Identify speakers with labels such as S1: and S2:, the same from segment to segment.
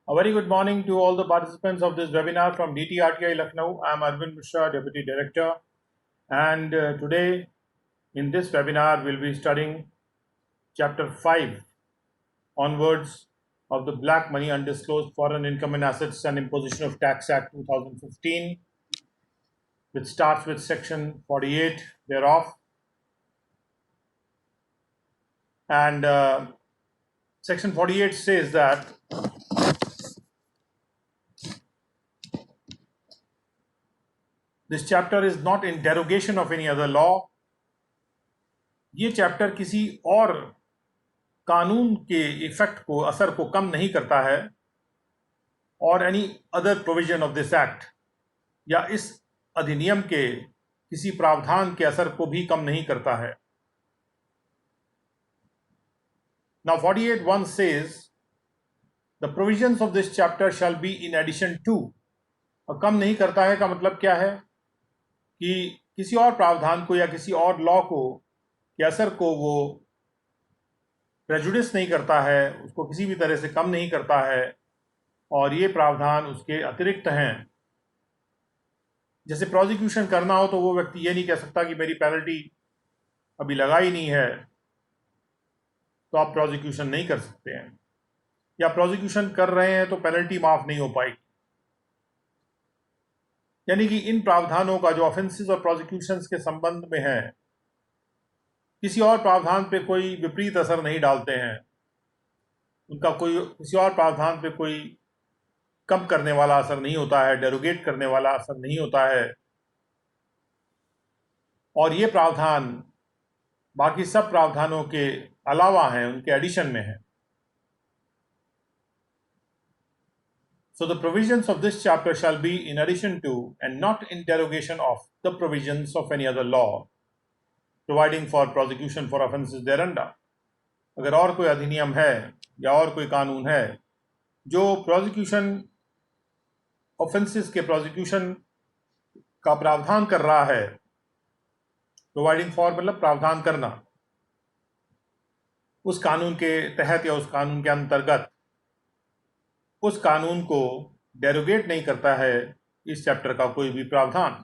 S1: A very good morning to all the participants of this webinar from DTRTI Lucknow. I am Arvind Mishra, Deputy Director, and today in this webinar we'll be studying Chapter 5 onwards of the Black Money, Undisclosed Foreign Income and Assets and Imposition of Tax Act 2015, which starts with Section 48 thereof. And Section 48 says that this chapter is not in derogation of any other law. ये chapter किसी और कानून के effect को, असर को कम नहीं करता है, और any other provision of this act, या इस अधिनियम के किसी प्रावधान के असर को भी कम नहीं करता है. Now 48(1) says the provisions of this chapter shall be in addition to. और कम नहीं करता है का मतलब क्या है कि किसी और प्रावधान को या किसी और लॉ को के असर को वो प्रेजुडिस नहीं करता है, उसको किसी भी तरह से कम नहीं करता है, और ये प्रावधान उसके अतिरिक्त हैं. जैसे प्रोसिक्यूशन करना हो तो वो व्यक्ति ये नहीं कह सकता कि मेरी पेनल्टी अभी लगा ही नहीं है तो आप प्रोसिक्यूशन नहीं कर सकते हैं, या प्रोसिक्यूशन कर रहे हैं तो पेनल्टी माफ नहीं हो पाएगी. यानी कि इन प्रावधानों का जो ऑफेंसेस और प्रोसिक्यूशंस के संबंध में है, किसी और प्रावधान पे कोई विपरीत असर नहीं डालते हैं, उनका कोई किसी और प्रावधान पे कोई कम करने वाला असर नहीं होता है, डेरोगेट करने वाला असर नहीं होता है, और ये प्रावधान बाकी सब प्रावधानों के अलावा हैं, उनके एडिशन में है. So the provisions of this chapter shall be in addition to and not in derogation of the provisions of any other law providing for prosecution for offences thereunder. अगर और कोई अधिनियम है या और कोई कानून है जो प्रोसिक्यूशन ऑफेंसेस के प्रोसिक्यूशन का प्रावधान कर रहा है, प्रोवाइडिंग फॉर मतलब प्रावधान करना, उस कानून के तहत या उस कानून के अंतर्गत, उस कानून को डेरोगेट नहीं करता है इस चैप्टर का कोई भी प्रावधान.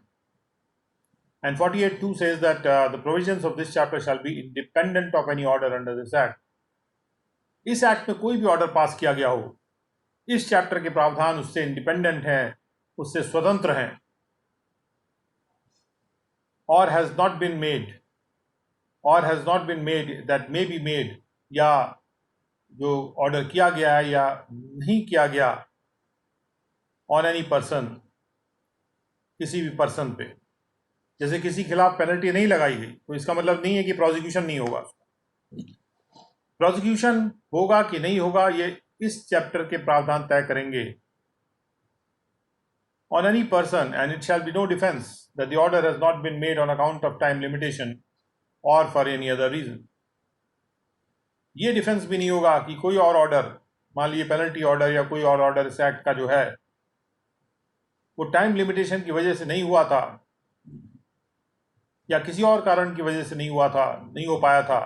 S1: And 48(2) says that the provisions of this chapter shall be independent of any order under this act. इस एक्ट में कोई भी ऑर्डर पास किया गया हो, इस चैप्टर के प्रावधान उससे इंडिपेंडेंट हैं, उससे स्वतंत्र हैं. और has not been made that may be made, या जो ऑर्डर किया गया है या नहीं किया गया ऑन एनी पर्सन, किसी भी पर्सन पे. जैसे किसी खिलाफ पेनल्टी नहीं लगाई गई तो इसका मतलब नहीं है कि प्रोसिक्यूशन नहीं होगा. प्रोसिक्यूशन होगा कि नहीं होगा ये इस चैप्टर के प्रावधान तय करेंगे. On any person and it shall be no defence that the order has not been made on account of time limitation और फॉर एनी अदर रीजन. ये डिफेंस भी नहीं होगा कि कोई और ऑर्डर, मान लीजिए पेनल्टी ऑर्डर या कोई और ऑर्डर इस एक्ट का जो है वो टाइम लिमिटेशन की वजह से नहीं हुआ था या किसी और कारण की वजह से नहीं हुआ था, नहीं हो पाया था,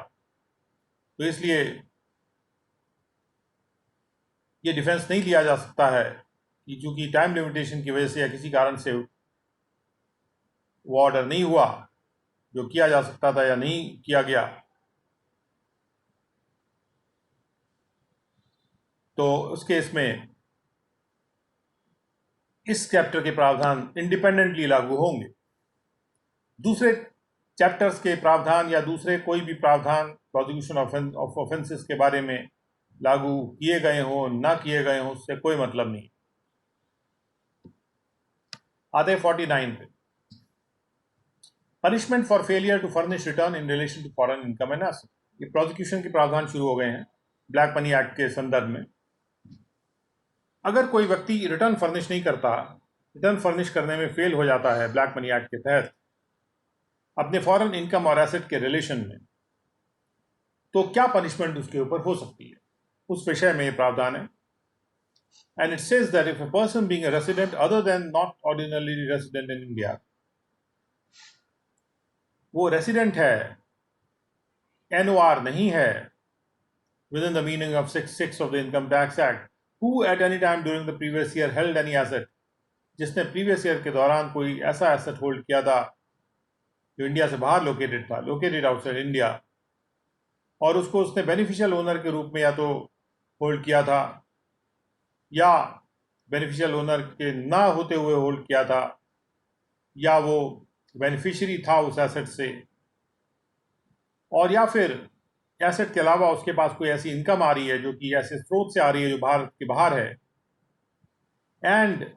S1: तो इसलिए ये डिफेंस नहीं लिया जा सकता है कि चूंकि टाइम लिमिटेशन की वजह से या किसी कारण से वो ऑर्डर नहीं हुआ जो किया जा सकता था या नहीं किया गया, तो उस केस में इस चैप्टर के प्रावधान इंडिपेंडेंटली लागू होंगे. दूसरे चैप्टर्स के प्रावधान या दूसरे कोई भी प्रावधान प्रोसिक्यूशन ऑफ ऑफेंसेस के बारे में लागू किए गए हों ना किए गए हों, उससे कोई मतलब नहीं. आते 49 पे. Punishment for failure to furnish return in relation to foreign income and asset. ये प्रोसिक्यूशन के प्रावधान शुरू हो गए हैं ब्लैक मनी एक्ट के संदर्भ में. अगर कोई व्यक्ति रिटर्न फर्निश नहीं करता, रिटर्न फर्निश करने में फेल हो जाता है ब्लैक मनी एक्ट के तहत अपने फॉरेन इनकम और एसेट के रिलेशन में, तो क्या पनिशमेंट उसके ऊपर हो सकती है, उस विषय में ये प्रावधान है. And it says that if a person being a resident other than not ordinarily resident in India, वो रेसिडेंट है, NOR नहीं है, with in the meaning of 6(6) of the income tax act, who at any time during the previous year held any asset, जिसने previous year के दौरान कोई ऐसा asset hold किया था जो इंडिया से बाहर लोकेटेड था, लोकेटेड आउटसाइड इंडिया, और उसको उसने बेनिफिशियल ओनर के रूप में या तो होल्ड किया था या बेनिफिशियल ओनर के ना होते हुए होल्ड किया था, या वो बेनिफिशियरी था उस एसेट से, और या फिर एसेट के अलावा उसके पास कोई ऐसी इनकम आ रही है जो कि ऐसे स्रोत से आ रही है जो भारत के बाहर है, एंड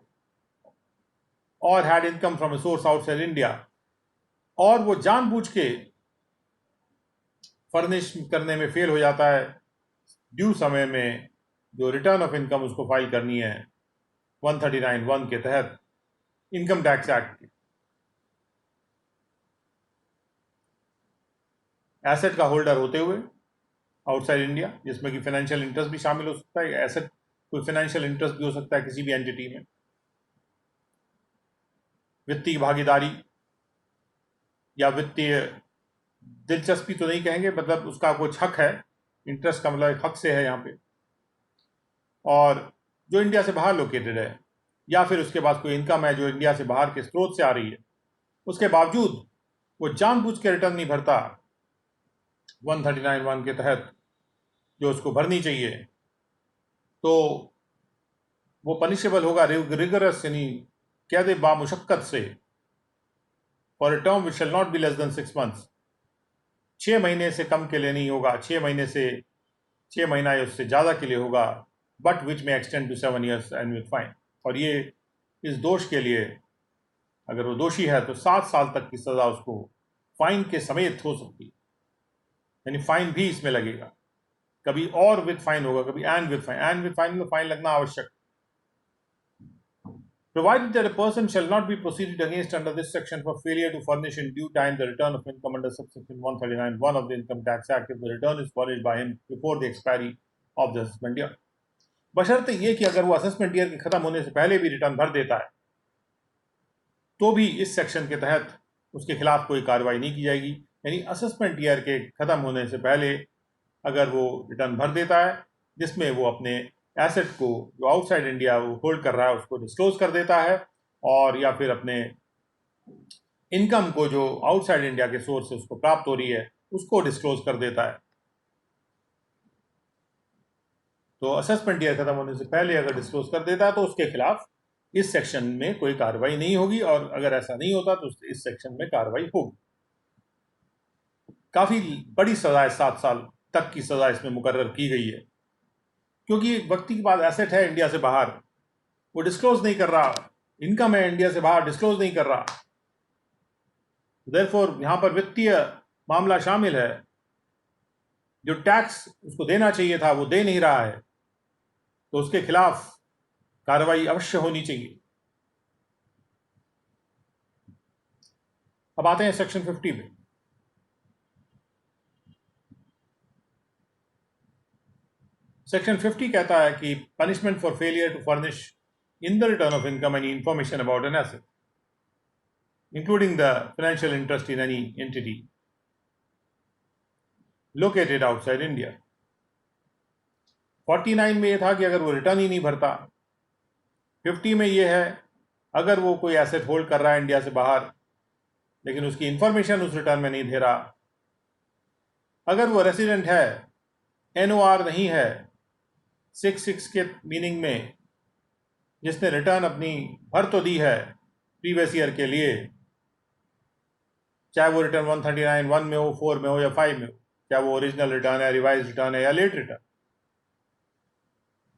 S1: और had income from a source outside India, और वो जानबूझ के फर्निश करने में फेल हो जाता है ड्यू समय में जो रिटर्न ऑफ इनकम उसको फाइल करनी है 139(1) के तहत इनकम टैक्स एक्ट के। एसेट का होल्डर होते हुए आउटसाइड इंडिया, जिसमें कि फाइनेंशियल इंटरेस्ट भी शामिल हो सकता है, एसेट कोई फाइनेंशियल इंटरेस्ट भी हो सकता है किसी भी एंटिटी में, वित्तीय भागीदारी या वित्तीय दिलचस्पी तो नहीं कहेंगे, मतलब उसका कुछ हक है, इंटरेस्ट का मतलब एक हक से है यहाँ पे, और जो इंडिया से बाहर लोकेटेड है, या फिर उसके पास कोई इनकम है जो इंडिया से बाहर के स्रोत से आ रही है, उसके बावजूद वो जानबूझ के रिटर्न नहीं भरता 139(1) के तहत जो उसको भरनी चाहिए, तो वो पनिशेबल होगा रिगरस, यानी कैद बामुशक्कत से, for a term which shall not be less than 6 months, 6 महीने से कम के लिए नहीं होगा, 6 महीना या उससे ज़्यादा के लिए होगा, बट विच में extend to 7 years and with fine. और ये इस दोष के लिए अगर वो दोषी है तो 7 साल तक की सज़ा उसको फाइन के समेत हो सकती है, यानी फाइन भी इसमें लगेगा, कभी और विद फाइन होगा, कभी and with fine. And with fine में फाइन लगना आवश्यक। Provided that a person shall not be proceeded against under this section for failure to furnish in due time the return of income under subsection 139(1) of the Income Tax Act if the return is furnished by him before the expiry of the assessment year, बशर्ते ये कि अगर वो assessment year के खत्म होने से पहले भी रिटर्न भर देता है तो भी इस सेक्शन के तहत उसके खिलाफ कोई कार्रवाई नहीं की जाएगी। यानी असेसमेंट ईयर के खत्म होने से पहले अगर वो रिटर्न भर देता है जिसमें वो अपने एसेट को जो आउटसाइड इंडिया वो होल्ड कर रहा है उसको डिस्क्लोज कर देता है, और या फिर अपने इनकम को जो आउटसाइड इंडिया के सोर्स से उसको प्राप्त हो रही है उसको डिस्क्लोज कर देता है, तो असेसमेंट ईयर खत्म होने से पहले अगर डिस्क्लोज कर देता है तो उसके खिलाफ इस सेक्शन में कोई कार्रवाई नहीं होगी, और अगर ऐसा नहीं होता तो इस सेक्शन में कार्रवाई होगी। काफ़ी बड़ी सज़ा है, 7 साल तक की सज़ा इसमें मुकर्रर की गई है, क्योंकि व्यक्ति के पास एसेट है इंडिया से बाहर, वो डिस्क्लोज नहीं कर रहा, इनकम है इंडिया से बाहर, डिस्क्लोज नहीं कर रहा, देयरफॉर यहाँ पर वित्तीय मामला शामिल है, जो टैक्स उसको देना चाहिए था वो दे नहीं रहा है, तो उसके खिलाफ कार्रवाई अवश्य होनी चाहिए। अब आते हैं सेक्शन 50 पे। सेक्शन 50 कहता है कि punishment for failure to furnish in the return of income any information about an asset including the financial interest in any entity located outside India. 49 में ये था कि अगर वो रिटर्न ही नहीं भरता, 50 में ये है अगर वो कोई एसेट होल्ड कर रहा है इंडिया से बाहर लेकिन उसकी इंफॉर्मेशन उस रिटर्न में नहीं दे रहा, अगर वो रेसिडेंट है, NOR नहीं है 6(6) के मीनिंग में, जिसने रिटर्न अपनी भर तो दी है प्रीवियस ईयर के लिए, चाहे वो रिटर्न 139(1) में हो, 4 में हो या 5 में हो, चाहे वो ओरिजिनल रिटर्न है, रिवाइज रिटर्न है या लेट रिटर्न,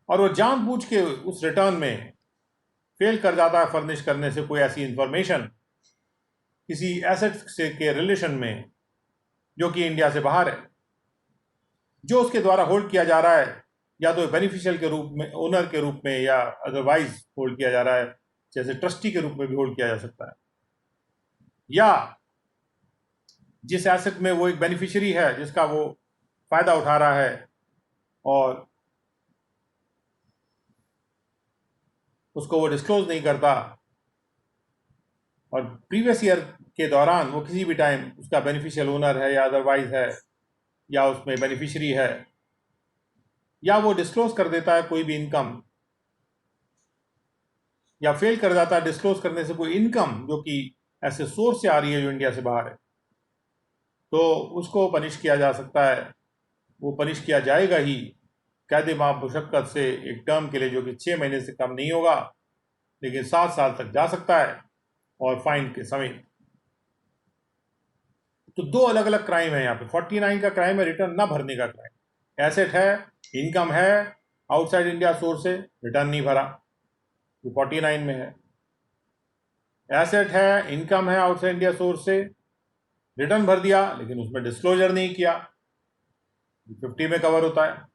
S1: और वो जानबूझ के उस रिटर्न में फेल कर जाता है फर्निश करने से कोई ऐसी इंफॉर्मेशन किसी एसेट से के रिलेशन में जो कि इंडिया से बाहर है, जो उसके द्वारा होल्ड किया जा रहा है, या तो बेनिफिशियल के रूप में, ओनर के रूप में, या अदरवाइज होल्ड किया जा रहा है, जैसे ट्रस्टी के रूप में भी होल्ड किया जा सकता है, या जिस एसेट में वो एक बेनिफिशियरी है जिसका वो फायदा उठा रहा है और उसको वो डिस्क्लोज नहीं करता, और प्रीवियस ईयर के दौरान वो किसी भी टाइम उसका बेनिफिशियल ओनर है या अदरवाइज है या उसमें बेनिफिशियरी है, या वो डिस्क्लोज कर देता है कोई भी इनकम या फेल कर जाता है डिस्क्लोज करने से कोई इनकम जो कि ऐसे सोर्स से आ रही है जो इंडिया से बाहर है, तो उसको पनिश किया जा सकता है। वो पनिश किया जाएगा ही कैद मुशक्कत से एक टर्म के लिए जो कि 6 महीने से कम नहीं होगा, लेकिन 7 साल तक जा सकता है, और फाइन के समेत। तो दो अलग अलग क्राइम है यहाँ पे। 49 का क्राइम है रिटर्न ना भरने का क्राइम। एसेट है, इनकम है, आउटसाइड इंडिया सोर्स से रिटर्न नहीं भरा, जो 49 में है। एसेट है, इनकम है आउटसाइड इंडिया सोर्स से, रिटर्न भर दिया लेकिन उसमें डिस्क्लोजर नहीं किया, 50 में कवर होता है।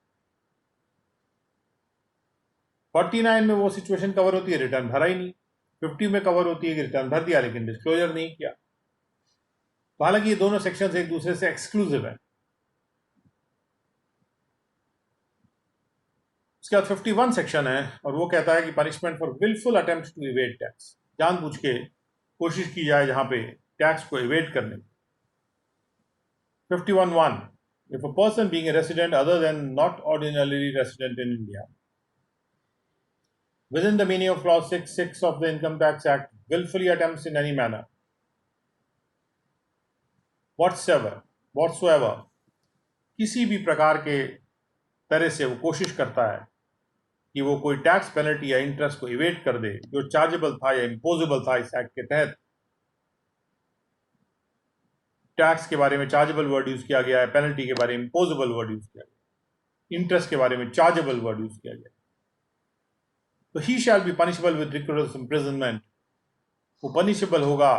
S1: 49 में वो सिचुएशन कवर होती है, रिटर्न भरा ही नहीं। 50 में कवर होती है कि रिटर्न भर दिया लेकिन डिस्क्लोजर नहीं किया। तो हालांकि ये दोनों सेक्शंस एक दूसरे से एक्सक्लूसिव है। इसके बाद 51 सेक्शन है और वो कहता है कि punishment for wilful attempt to evade tax, जानबूझ के कोशिश की जाए जहां पे टैक्स को इवेड करने की। 51(1) if a person being a resident other than not ordinarily resident in India within the meaning of clause 6(6) of the Income Tax Act willfully attempts in any manner whatsoever किसी भी प्रकार के तरह से वो कोशिश करता है कि वो कोई टैक्स पेनल्टी या इंटरेस्ट को इवेट कर दे जो चार्जेबल था या इम्पोजेबल था इस एक्ट के तहत। टैक्स के बारे में चार्जेबल वर्ड यूज किया गया है, पेनल्टी के बारे में इम्पोजेबल वर्ड यूज किया गया, इंटरेस्ट के बारे में चार्जेबल वर्ड यूज किया गया। तो he shall be punishable with rigorous imprisonment, वो पनिशेबल होगा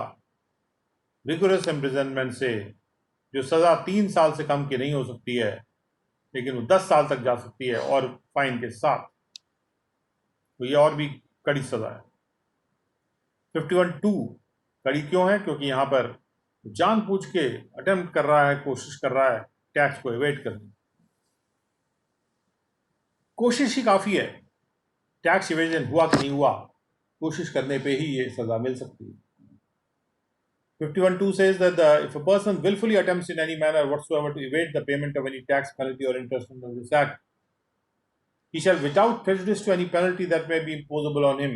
S1: रिगोरस इम्प्रिजनमेंट से, जो सजा 3 साल से कम की नहीं हो सकती है लेकिन वो 10 साल तक जा सकती है और फाइन के साथ। तो ये और भी कड़ी सजा है। 51(2) कड़ी क्यों है? क्योंकि यहां पर जानबूझ के अटेम्प्ट कर रहा है, कोशिश कर रहा है टैक्स को एवेट करने की। कोशिश ही काफी है, टैक्स इवेजन हुआ कि नहीं हुआ, कोशिश करने पे ही ये सजा मिल सकती है। 51(2) says that if a person willfully attempts in any manner whatsoever to evade the payment of any tax, penalty or interest under this act, he shall, without prejudice to any penalty that may be imposable on him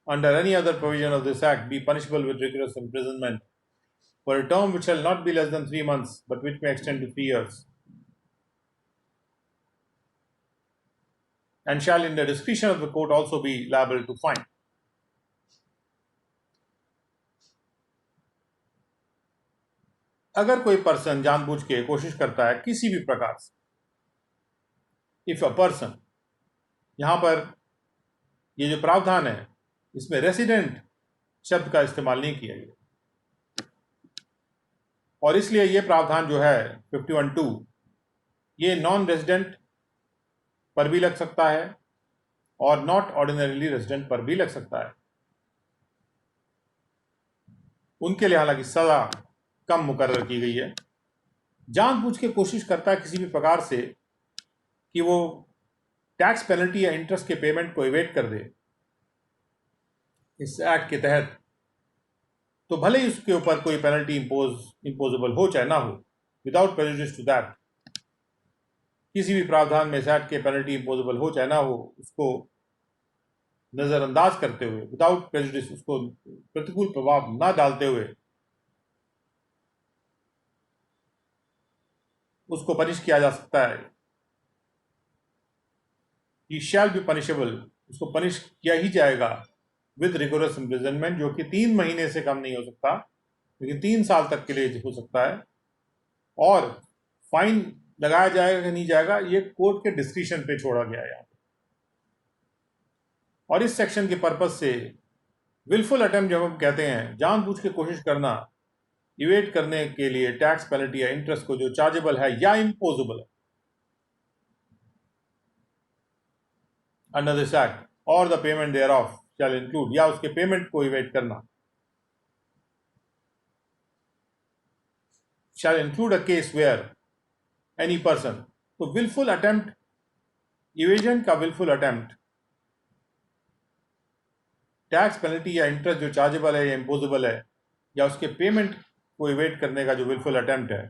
S1: under any other provision of this act, be punishable with rigorous imprisonment for a term which shall not be less than 3 months, but which may extend to 3 years, and shall in the discretion of the court also be liable to fine. अगर कोई person जानबूझ के कोशिश करता है किसी भी प्रकार से, इफ अ पर्सन, यहां पर ये जो प्रावधान है इसमें रेसिडेंट शब्द का इस्तेमाल नहीं किया गया, और इसलिए ये प्रावधान जो है 51(2) ये नॉन रेजिडेंट पर भी लग सकता है और नॉट ऑर्डिनरीली रेजिडेंट पर भी लग सकता है। उनके लिए हालांकि सजा कम मुकर्रर की गई है। जानबूझ के कोशिश करता है किसी भी प्रकार से कि वो टैक्स पेनल्टी या इंटरेस्ट के पेमेंट को इवेट कर दे इस एक्ट के तहत, तो भले ही उसके ऊपर कोई पेनल्टी इम्पोजेबल हो चाहे ना हो, विदाउट प्रेजुडिस टू दैट, किसी भी प्रावधान में इस एक्ट के पेनल्टी इम्पोजेबल हो चाहे ना हो, उसको नजरअंदाज करते हुए, विदाउट प्रेजुडिस, उसको प्रतिकूल प्रभाव ना डालते हुए उसको पनिश किया जा सकता है। ही शैल बी पनिशेबल, उसको पनिश किया ही जाएगा विद रिगोरस इम्प्रिजनमेंट, जो कि 3 महीने से कम नहीं हो सकता लेकिन 3 साल तक के लिए हो सकता है, और फाइन लगाया जाएगा कि नहीं जाएगा ये कोर्ट के डिस्क्रिशन पे छोड़ा गया है यहाँ पे। और इस सेक्शन के पर्पज से विलफुल अटेम्प्ट जब हम कहते हैं जानबूझ के कोशिश करना इवेट करने के लिए टैक्स पेनल्टी या इंटरेस्ट को जो चार्जेबल है या इम्पोजेबल है अंडर दिस एक्ट, और the payment thereof shall include, या उसके पेमेंट को इवेट करना shall include a case where any person, तो willful attempt, इवेजन का willful attempt टैक्स पेनल्टी या इंटरेस्ट जो चार्जेबल है या इम्पोजेबल है, या उसके पेमेंट को इवेट करने का जो willful attempt है,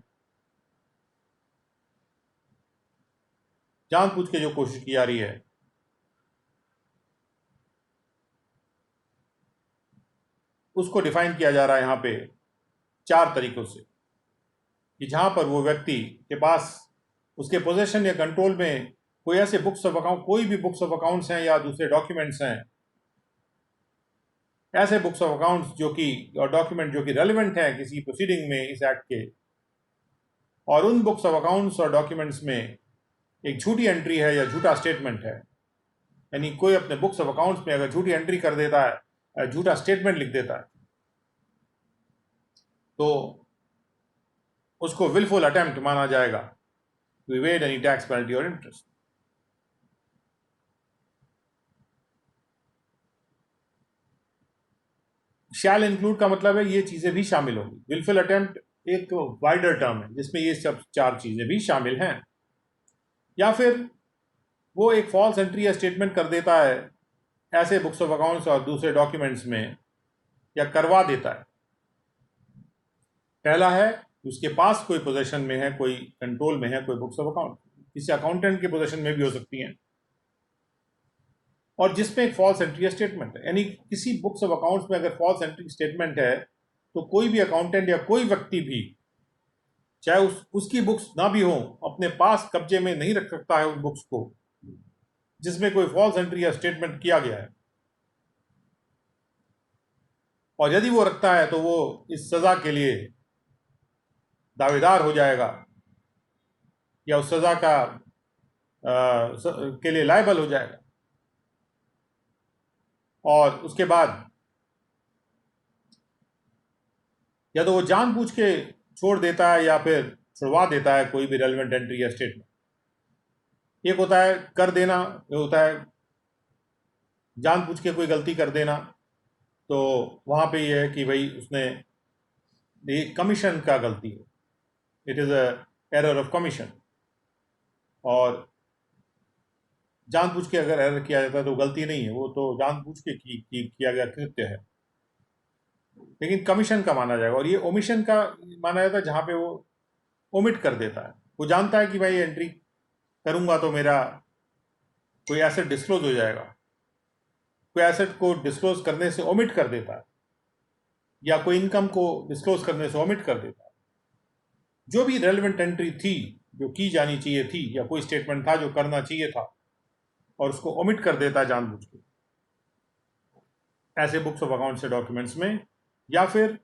S1: जानबूझ के जो कोशिश की जा रही है, उसको डिफाइन किया जा रहा है यहाँ पे 4 तरीकों से, कि जहाँ पर वो व्यक्ति के पास उसके पोजेशन या कंट्रोल में कोई ऐसे बुक्स ऑफ अकाउंट, कोई भी बुक्स ऑफ अकाउंट्स हैं या दूसरे डॉक्यूमेंट्स हैं, ऐसे बुक्स ऑफ अकाउंट्स जो कि और डॉक्यूमेंट जो कि रेलिवेंट हैं किसी प्रोसीडिंग में इस एक्ट के, और उन बुक्स ऑफ अकाउंट्स और डॉक्यूमेंट्स में एक झूठी एंट्री है या झूठा स्टेटमेंट है, यानी कोई अपने बुक्स ऑफ अकाउंट्स में अगर झूठी एंट्री कर देता है, झूठा स्टेटमेंट लिख देता है, तो उसको विलफुल अटेम्प्ट माना जाएगा to evade any tax penalty और इंटरेस्ट। शैल इंक्लूड का मतलब है ये चीजें भी शामिल होंगी। विलफुल अटेम्प्ट एक वाइडर टर्म है जिसमें ये सब 4 चीजें भी शामिल हैं। या फिर वो एक फॉल्स एंट्री या स्टेटमेंट कर देता है ऐसे बुक्स ऑफ अकाउंट्स और दूसरे डॉक्यूमेंट्स में, या करवा देता है। पहला है उसके पास कोई पोजीशन में है, कोई कंट्रोल में है कोई बुक्स ऑफ अकाउंट, किसी अकाउंटेंट के पोजीशन में भी हो सकती हैं, और जिसमें एक फॉल्स एंट्री स्टेटमेंट है। यानी किसी बुक्स ऑफ अकाउंट्स में अगर फॉल्स एंट्री स्टेटमेंट है तो कोई भी अकाउंटेंट या कोई व्यक्ति भी, चाहे उसकी बुक्स ना भी हो, अपने पास कब्जे में नहीं रख सकता है उन बुक्स को जिसमें कोई फॉल्स एंट्री या स्टेटमेंट किया गया है। और यदि वो रखता है तो वो इस सजा के लिए दावेदार हो जाएगा या उस सजा का के लिए लायबल हो जाएगा। और उसके बाद या तो वो जानबूझ के छोड़ देता है या फिर छुड़वा देता है कोई भी रेलेवेंट एंट्री या स्टेटमेंट। एक होता है कर देना, ये होता है जानबूझ के कोई गलती कर देना, तो वहाँ पे ये है कि भाई उसने कमीशन का गलती है, it is a error of commission. और जानबूझ के अगर एरर किया जाता है तो गलती नहीं है, वो तो जानबूझ के किया गया कृत्य है, लेकिन कमीशन का माना जाएगा। और ये ओमिशन का माना जाता है जहाँ पे वो ओमिट कर देता है। वो जानता है कि भाई एंट्री करूँगा तो मेरा कोई एसेट डिस्क्लोज हो जाएगा, कोई एसेट को डिस्क्लोज करने से ओमिट कर देता है, या कोई इनकम को डिस्क्लोज करने से ओमिट कर देता है। जो भी रेलेवेंट एंट्री थी जो की जानी चाहिए थी, या कोई स्टेटमेंट था जो करना चाहिए था और उसको ओमिट कर देता है जानबूझ के, ऐसे बुक्स ऑफ अकाउंट से डॉक्यूमेंट्स में, या फिर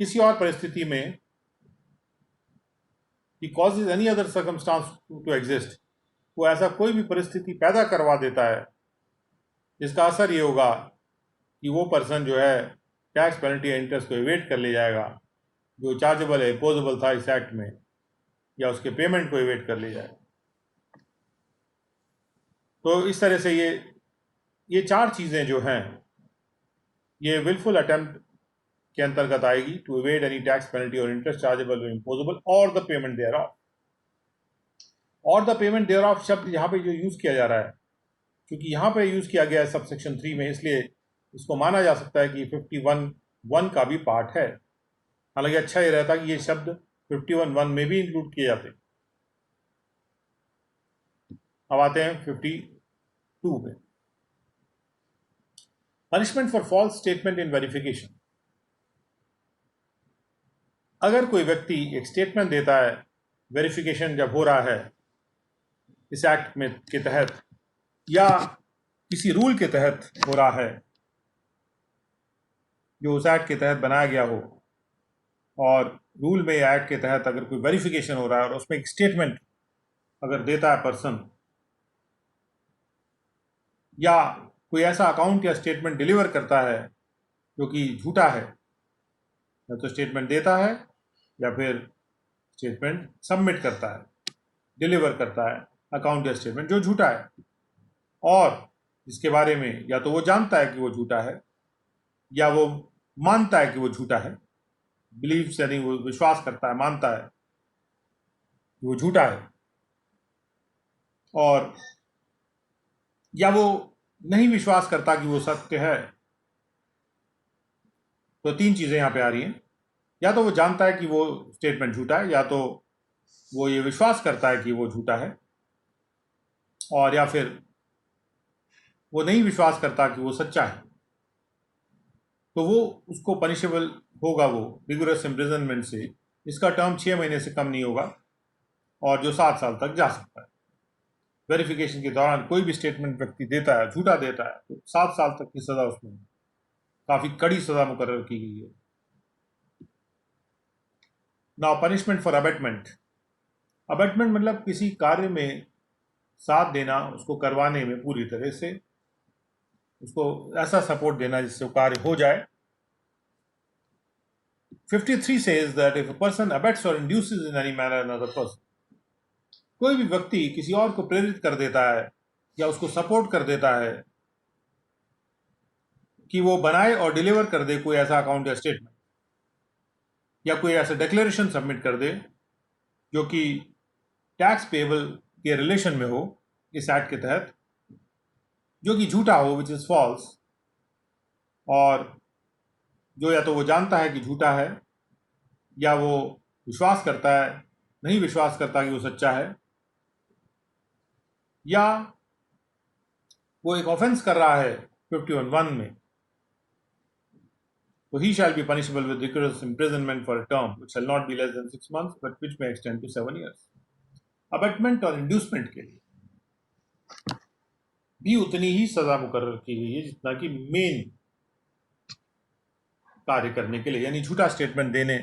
S1: किसी और परिस्थिति में कि causes any other circumstance to exist, वो ऐसा कोई भी परिस्थिति पैदा करवा देता है जिसका असर ये होगा कि वो पर्सन जो है टैक्स पेनल्टी या इंटरेस्ट को इवेट कर ले जाएगा जो चार्जेबल है, इम्पोजेबल था इस एक्ट में, या उसके पेमेंट को इवेट कर ले जाएगा। तो इस तरह से ये 4 चीज़ें जो हैं ये विलफुल अटेम्प्ट के अंतर्गत आएगी, to evade any tax penalty और इंटरेस्ट चार्जेबल और इम्पोजेबल और द पेमेंट देयर ऑफ। और द पेमेंट देयर ऑफ शब्द यहाँ पे जो यूज़ किया जा रहा है, क्योंकि यहाँ पे यूज़ किया गया है सबसेक्शन 3 में, इसलिए इसको माना जा सकता है कि 51(1) का भी पार्ट है। हालांकि अच्छा ये रहता कि ये शब्द 51(1) में भी इंक्लूड किए जाते। अब आते हैं 52 में, punishment for false statement in verification. अगर कोई व्यक्ति एक स्टेटमेंट देता है, वेरिफिकेशन जब हो रहा है इस एक्ट में के तहत या किसी रूल के तहत हो रहा है जो उस एक्ट के तहत बनाया गया हो, और रूल में या एक्ट के तहत अगर कोई वेरिफिकेशन हो रहा है और उसमें एक स्टेटमेंट अगर देता है पर्सन, या कोई ऐसा अकाउंट या स्टेटमेंट डिलीवर करता है जो कि झूठा है, या तो स्टेटमेंट देता है या फिर स्टेटमेंट सबमिट करता है, डिलीवर करता है अकाउंट या स्टेटमेंट जो झूठा है, और जिसके बारे में या तो वो जानता है कि वो झूठा है या वो मानता है कि वो झूठा है, बिलीव्स यानी वो विश्वास करता है, मानता है कि वो झूठा है, और या वो नहीं विश्वास करता कि वो सत्य है। तो 3 चीज़ें यहाँ पे आ रही हैं, या तो वो जानता है कि वो स्टेटमेंट झूठा है, या तो वो ये विश्वास करता है कि वो झूठा है, और या फिर वो नहीं विश्वास करता कि वो सच्चा है। तो वो उसको पनिशेबल होगा, वो रिगोरस इम्प्रिजनमेंट से। इसका टर्म 6 महीने से कम नहीं होगा और जो 7 साल तक जा सकता है। वेरिफिकेशन के दौरान कोई भी स्टेटमेंट व्यक्ति देता है, झूठा देता है, तो 7 साल तक की सजा उसमें काफी कड़ी सजा मुकर्रर की गई है। Now punishment for abetment. Abetment मतलब किसी कार्य में साथ देना, उसको करवाने में पूरी तरह से उसको ऐसा सपोर्ट देना जिससे वो कार्य हो जाए। 53 says that if a person abets or induces in any manner another person, कोई भी व्यक्ति किसी और को प्रेरित कर देता है या उसको सपोर्ट कर देता है कि वो बनाए और डिलीवर कर दे कोई ऐसा अकाउंट या स्टेटमेंट या कोई ऐसा डिक्लेरेशन सबमिट कर दे जो कि टैक्स पेबल के रिलेशन में हो इस एक्ट के तहत, जो कि झूठा हो, विच इज फॉल्स, और जो या तो वो जानता है कि झूठा है या वो विश्वास करता है, नहीं विश्वास करता कि वो सच्चा है, या वो एक ऑफेंस कर रहा है 51(1) में, तो he shall be punishable with rigorous imprisonment for a term which shall not be less than 6 months but which may extend to 7 years. Abetment और इंड्यूसमेंट के लिए भी उतनी ही सजा मुकर्रर की गई है जितना कि मेन कार्य करने के लिए, यानी झूठा स्टेटमेंट देने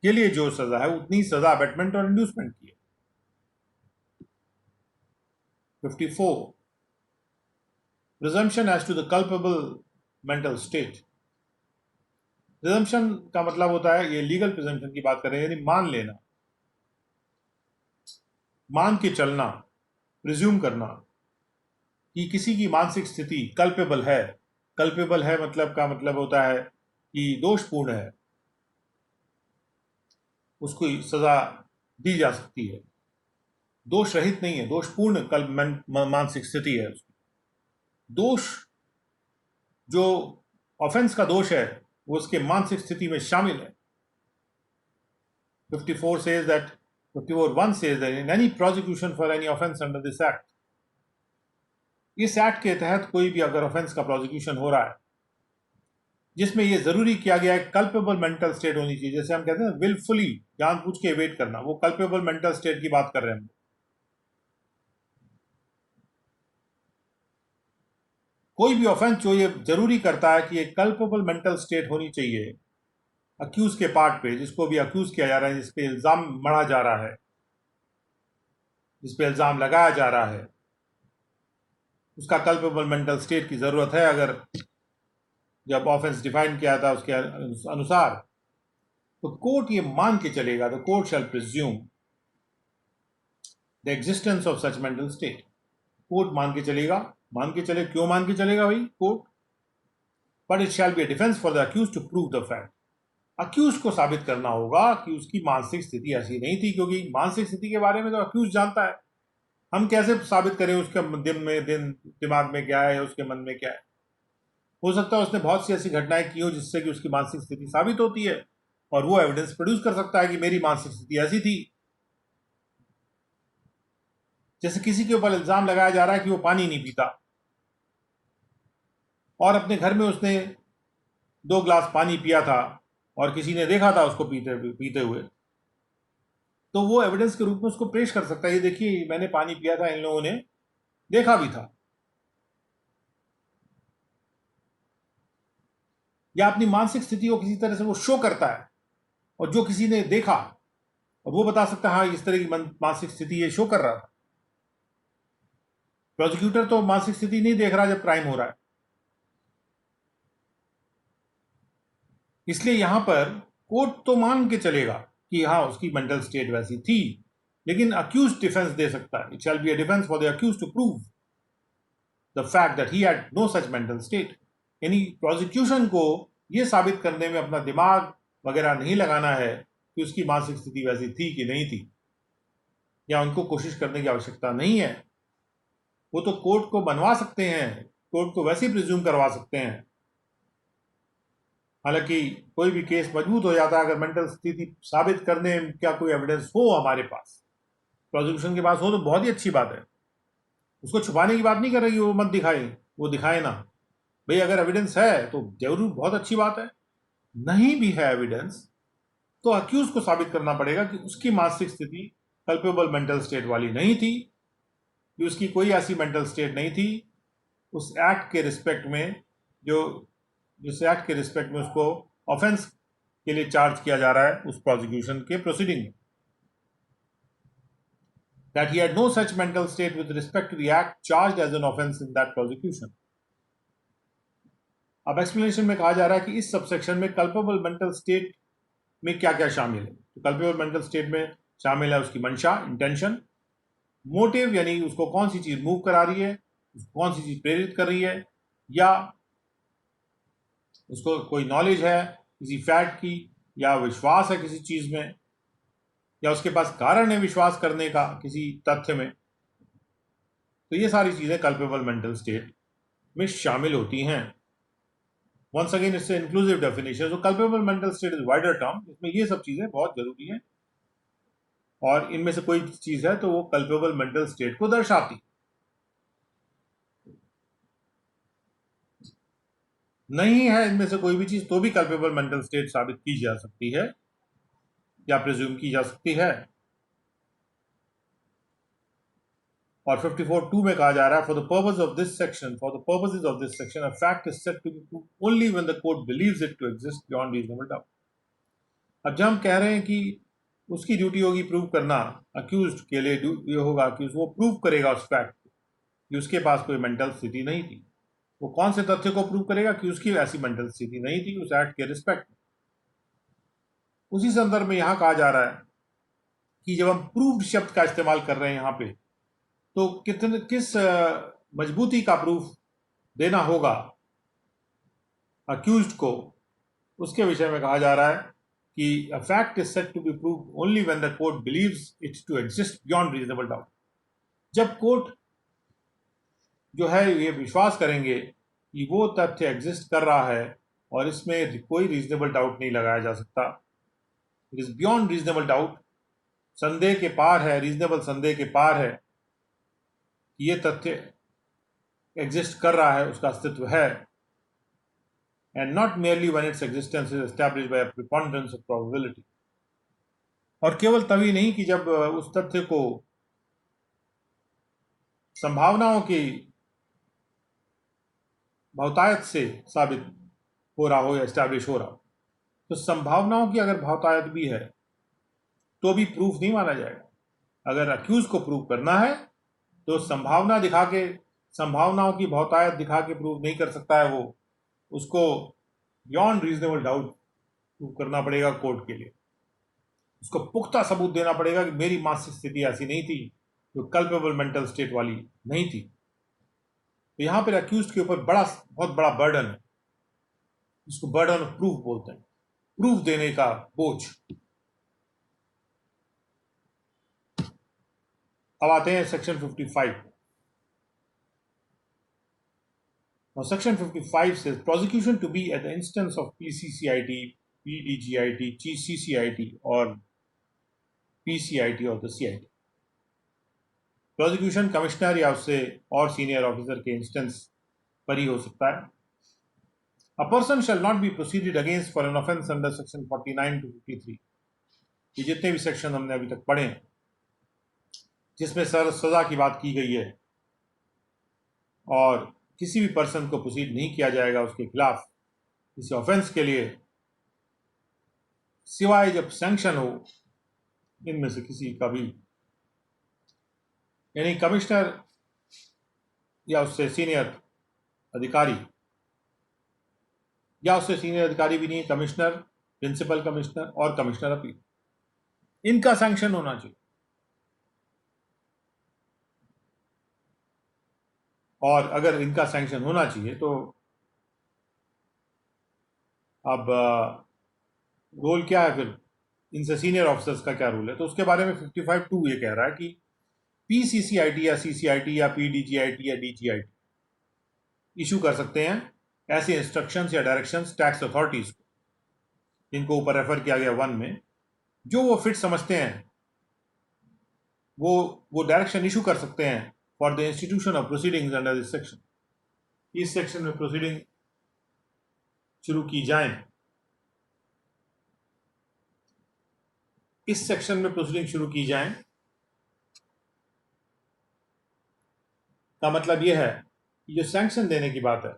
S1: के लिए जो सजा है उतनी सजा अबेटमेंट और इंड्यूसमेंट की है। 54 presumption as to the culpable mental state. Presumption का मतलब होता है, ये लीगल प्रिजम्पशन की बात कर रहे हैं, यानी मान लेना, मान के चलना, प्रिज्यूम करना कि किसी की मानसिक स्थिति कल्पेबल है। कल्पेबल है मतलब का मतलब होता है कि दोषपूर्ण है, उसको सजा दी जा सकती है। दोष रहित नहीं है, दोषपूर्ण मानसिक स्थिति है उसकी। दोष जो ऑफेंस का दोष है वो उसके मानसिक स्थिति में शामिल है। 54 says that 54(1) says that in any prosecution for any offense under this act, इस एक्ट के तहत कोई भी अगर ऑफेंस का प्रोसिक्यूशन हो रहा है जिसमें यह जरूरी किया गया है कल्पेबल मेंटल स्टेट होनी चाहिए, जैसे हम कहते हैं विलफुली, जानबूझ के एवेट करना, वो कल्पेबल मेंटल स्टेट की बात कर रहे हैं हम। कोई भी ऑफेंस जो ये जरूरी करता है कि एक कल्पेबल मेंटल स्टेट होनी चाहिए अक्यूज के पार्ट पे, जिसको भी अक्यूज किया जा रहा है, जिसपे इल्जाम मढ़ा जा रहा है, जिसपे इल्जाम लगाया जा रहा है, उसका कल्पेबल मेंटल स्टेट की जरूरत है। अगर जब ऑफेंस डिफाइन किया था उसके अनुसार, तो कोर्ट ये मान के चलेगा, the court shell presume the existence of such mental state. Court मान के चलेगा, मान के चले, क्यों मान के चलेगा भाई court? But it shall be a defence for the accused to prove the fact. Accused को साबित करना होगा कि उसकी मानसिक स्थिति ऐसी नहीं थी, क्योंकि मानसिक स्थिति के बारे में तो अक्यूज जानता है। हम कैसे साबित करें उसके दिमाग में क्या है, उसके मन में क्या है? हो सकता है उसने बहुत सी ऐसी घटनाएं की हो जिससे कि उसकी मानसिक स्थिति साबित होती है, और वो एविडेंस प्रोड्यूस कर सकता है कि मेरी मानसिक स्थिति ऐसी थी। जैसे किसी के ऊपर इल्जाम लगाया जा रहा है कि वो पानी नहीं पीता, और अपने घर में उसने 2 गिलास पानी पिया था और किसी ने देखा था उसको पीते हुए, तो वो एविडेंस के रूप में उसको पेश कर सकता है, ये देखिए मैंने पानी पिया था, इन लोगों ने देखा भी था। या अपनी मानसिक स्थिति को किसी तरह से वो शो करता है, और जो किसी ने देखा और वो बता सकता है हाँ इस तरह की मानसिक स्थिति ये शो कर रहा था। प्रोसिक्यूटर तो मानसिक स्थिति नहीं देख रहा जब क्राइम हो रहा है। इसलिए यहां पर कोर्ट तो मान के चलेगा कि हाँ उसकी मेंटल स्टेट वैसी थी, लेकिन अक्यूज डिफेंस दे सकता है। It shall be a defence for the accused to prove the fact that he had no such mental state. यानी प्रोसिक्यूशन को यह साबित करने में अपना दिमाग वगैरह नहीं लगाना है कि उसकी मानसिक स्थिति वैसी थी कि नहीं थी, या उनको कोशिश करने की आवश्यकता नहीं है। वो तो कोर्ट को बनवा सकते हैं, कोर्ट को वैसे ही प्रिज्यूम करवा सकते हैं। हालांकि कोई भी केस मजबूत हो जाता है अगर मेंटल स्थिति साबित करने का कोई एविडेंस हो हमारे पास, प्रोसिक्यूशन के पास हो, तो बहुत ही अच्छी बात है। उसको छुपाने की बात नहीं कर रही वो मत दिखाए, वो दिखाए ना भाई। अगर एविडेंस है तो जरूर बहुत अच्छी बात है, नहीं भी है एविडेंस, तो अक्यूज को साबित करना पड़ेगा कि उसकी मानसिक स्थिति कल्पेबल मेंटल स्टेट वाली नहीं थी, कि उसकी कोई ऐसी मेंटल स्टेट नहीं थी उस एक्ट के रिस्पेक्ट में जो जिस एक्ट के रिस्पेक्ट में उसको ऑफेंस के लिए चार्ज किया जा रहा है उस प्रोसिक्यूशन के प्रोसीडिंग में, that he had no such mental state with respect to the act charged as an offense in that prosecution. अब एक्सप्लेनेशन में कहा जा रहा है कि इस सबसेक्शन में कल्पेबल मेंटल स्टेट में क्या क्या शामिल है। तो कल्पेबल मेंटल स्टेट में शामिल है उसकी मंशा, इंटेंशन, मोटिव यानी उसको कौन सी चीज मूव करा रही है, उसको कौन सी चीज प्रेरित कर रही है, या उसको कोई नॉलेज है किसी फैक्ट की, या विश्वास है किसी चीज में, या उसके पास कारण है विश्वास करने का किसी तथ्य में। तो ये सारी चीजें कल्पेबल मेंटल स्टेट में शामिल होती हैं। वंस अगेन इससे इंक्लूसिव डेफिनेशन, जो culpable mental state is wider term, इसमें ये सब चीजें बहुत जरूरी हैं और इनमें से कोई चीज है तो वो कल्पेबल मेंटल स्टेट को दर्शाती। नहीं है इनमें से कोई भी चीज तो भी कल्पेबल मेंटल स्टेट साबित की जा सकती है या प्रिज्यूम की जा सकती है। और 54(2) में कहा जा रहा है, for the purpose of this section, for the purposes of this section, a fact is said to be proved only when the court believes it to exist beyond reasonable doubt. अब जब हम कह रहे हैं कि उसकी ड्यूटी होगी prove करना, अक्यूज्ड के लिए ये होगा कि वो प्रूव करेगा उस फैक्ट को कि उसके पास कोई मेंटल स्थिति नहीं थी। वो कौन से तथ्य को प्रूव करेगा कि उसकी ऐसी मेंटल स्थिति नहीं थी उस एक्ट के रिस्पेक्ट में। उसी संदर्भ में यहां कहा जा रहा है कि जब हम प्रूव्ड शब्द का इस्तेमाल कर रहे हैं यहां पे, तो किस मजबूती का प्रूफ देना होगा अक्यूज्ड को, उसके विषय में कहा जा रहा है कि a fact is said to be proved only when the court believes it to exist beyond reasonable doubt. जब कोर्ट जो है ये विश्वास करेंगे कि वो तथ्य एग्जिस्ट कर रहा है और इसमें कोई रीजनेबल डाउट नहीं लगाया जा सकता, it is beyond reasonable doubt, संदेह के पार है, रीजनेबल संदेह के पार है कि ये तथ्य एग्जिस्ट कर रहा है, उसका अस्तित्व है, and not merely when its existence is established by a preponderance of probability। और केवल तभी नहीं कि जब उस तथ्य को संभावनाओं की बहुतायत से साबित हो रहा हो या एस्टैब्लिश हो रहा हो। तो संभावनाओं की अगर बहुतायत भी है तो भी प्रूफ नहीं माना जाएगा। अगर अक्यूज को प्रूफ करना है तो संभावना दिखा के, संभावनाओं की बहुतायत दिखा के प्रूफ नहीं कर सकता है, वो उसको बियॉन्ड रीजनेबल डाउट प्रूव करना पड़ेगा कोर्ट के लिए। उसको पुख्ता सबूत देना पड़ेगा कि मेरी मानसिक स्थिति ऐसी नहीं थी जो कल्पेबल मेंटल स्टेट वाली नहीं थी। तो यहां पर अक्यूज के ऊपर बहुत बड़ा बर्डन है, इसको बर्डन ऑफ प्रूफ बोलते हैं, प्रूफ देने का बोझ। अब आते हैं section 55। Now, Section 55 says prosecution to be at the instance of PCCIT, PDGIT, CCIT or PCIT or the CIT। Prosecution commissioner या उससे और सीनियर ऑफिसर के इंस्टेंस पर ही हो सकता है। A person shall not be proceeded against for an offense under section 49 to 53। ये जितने भी सेक्शन हमने अभी तक पढ़े हैं जिसमें सजा की बात की गई है और किसी भी पर्सन को प्रोसीड नहीं किया जाएगा उसके खिलाफ किसी ऑफेंस के लिए, सिवाय जब सैंक्शन हो इनमें से किसी का भी, यानी कमिश्नर या उससे सीनियर अधिकारी, या उससे सीनियर अधिकारी भी नहीं, कमिश्नर, प्रिंसिपल कमिश्नर और कमिश्नर अपील, इनका सैंक्शन होना चाहिए। और अगर इनका सैंक्शन होना चाहिए तो अब रोल क्या है फिर, इनसे सीनियर ऑफिसर्स का क्या रोल है, तो उसके बारे में 55(2) ये कह रहा है कि पीसीसीआईटी या सीसीआईटी या पीडीजीआईटी या डीजीआईटी इशू कर सकते हैं ऐसे इंस्ट्रक्शंस या डायरेक्शंस टैक्स अथॉरिटीज को, जिनको ऊपर रेफर किया गया 1 में, जो वो फिट समझते हैं वो डायरेक्शन इशू कर सकते हैं for the institution of proceedings under this section. इस सेक्शन में प्रोसीडिंग शुरू की जाए इस सेक्शन में प्रोसीडिंग शुरू की जाए का मतलब यह है कि जो सैंक्शन देने की बात है,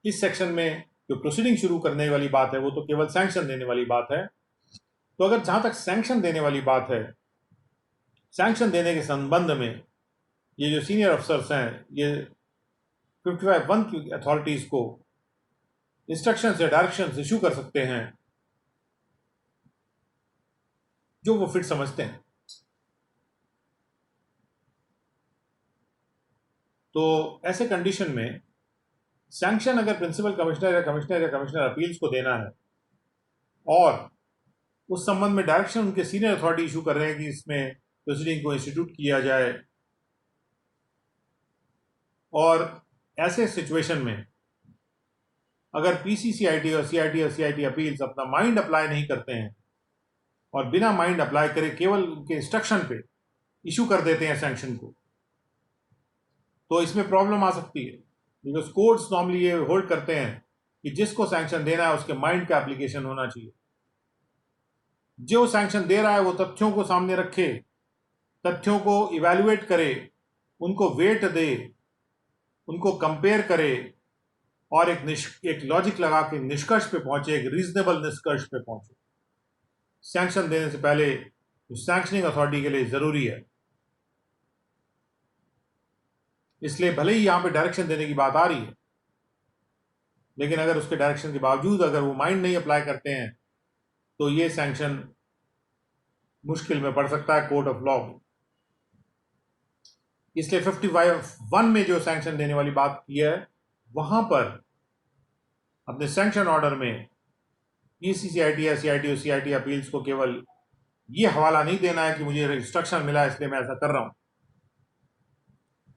S1: इस सेक्शन में जो प्रोसीडिंग शुरू करने वाली बात है वो तो केवल सैंक्शन देने वाली बात है। तो अगर जहां तक सैंक्शन देने वाली बात है, सैंक्शन देने के संबंध में ये जो सीनियर अफसर्स हैं, ये 55(1) की अथॉरिटीज को इंस्ट्रक्शंस या डायरेक्शंस इशू कर सकते हैं जो वो फिट समझते हैं। तो ऐसे कंडीशन में सैंक्शन अगर प्रिंसिपल कमिश्नर या कमिश्नर अपील्स को देना है और उस संबंध में डायरेक्शन उनके सीनियर अथॉरिटी इशू कर रहे हैं कि इसमें प्रोसीडिंग को इंस्टीट्यूट किया जाए, और ऐसे सिचुएशन में अगर पीसीसीआईटी और सीआईटी अपील्स अपना माइंड अप्लाई नहीं करते हैं और बिना माइंड अप्लाई करे केवल उनके इंस्ट्रक्शन पे इशू कर देते हैं सैंक्शन को, तो इसमें प्रॉब्लम आ सकती है। बिकॉज कोर्ट्स नॉर्मली ये होल्ड करते हैं कि जिसको सैंक्शन देना है उसके माइंड का एप्लीकेशन होना चाहिए। जो सैंक्शन दे रहा है वो तथ्यों को सामने रखे, तथ्यों को इवैल्यूएट करे, उनको वेट दे, उनको कंपेयर करे और एक लॉजिक लगा के निष्कर्ष पे पहुंचे, एक रीजनेबल निष्कर्ष पे पहुंचे। सैंक्शन देने से पहले जो सैंक्शनिंग अथॉरिटी के लिए जरूरी है। इसलिए भले ही यहां पे डायरेक्शन देने की बात आ रही है, लेकिन अगर उसके डायरेक्शन के बावजूद अगर वो माइंड नहीं अप्लाई करते हैं तो ये सैंक्शन मुश्किल में पड़ सकता है कोर्ट ऑफ लॉ में। इसलिए 55(1) में जो सैंक्शन देने वाली बात की है, वहां पर अपने सैंक्शन ऑर्डर में पीसीसीआईटी या सीआईटी अपील्स को केवल ये हवाला नहीं देना है कि मुझे इंस्ट्रक्शन मिला इसलिए मैं ऐसा कर रहा हूं।